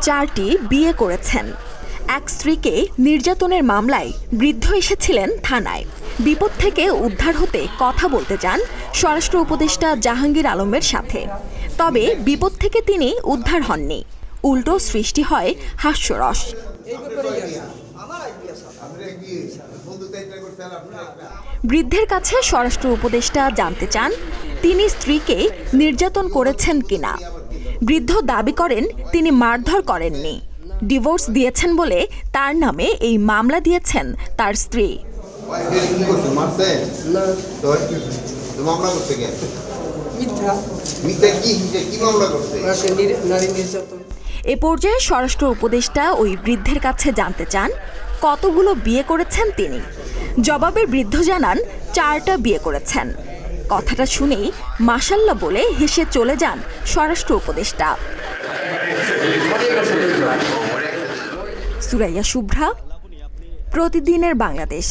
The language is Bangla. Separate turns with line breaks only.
4টি বিয়ে করেছেন। এক স্ত্রীকে নির্যাতনের মামলায় বৃদ্ধ এসেছিলেন থানায়। বিপদ থেকে উদ্ধার হতে কথা বলতে চান স্বরাষ্ট্র উপদেষ্টা জাহাঙ্গীর আলমের সাথে। তবে বিপদ থেকে তিনি উদ্ধার হননি, উল্টো সৃষ্টি হয় হাস্যরস। বৃদ্ধের কাছে স্বরাষ্ট্র উপদেষ্টা জানতে চান তিনি স্ত্রীকে নির্যাতন করেছেন কিনা। বৃদ্ধ দাবি করেন তিনি মারধর করেননি, ডিভোর্স দিয়েছেন বলে তার নামে এই মামলা দিয়েছেন তার স্ত্রী। এ পর্যায়ে স্বরাষ্ট্র উপদেষ্টা ওই বৃদ্ধের কাছে জানতে চান কতগুলো বিয়ে করেছেন তিনি। জবাবে বৃদ্ধ জানান 4টা বিয়ে করেছেন। কথাটা শুনেই মাশাল্লাহ বলে হেসে চলে যান স্বরাষ্ট্র উপদেষ্টা। সুরাইয়া শুভ্রা, প্রতিদিনের বাংলাদেশ।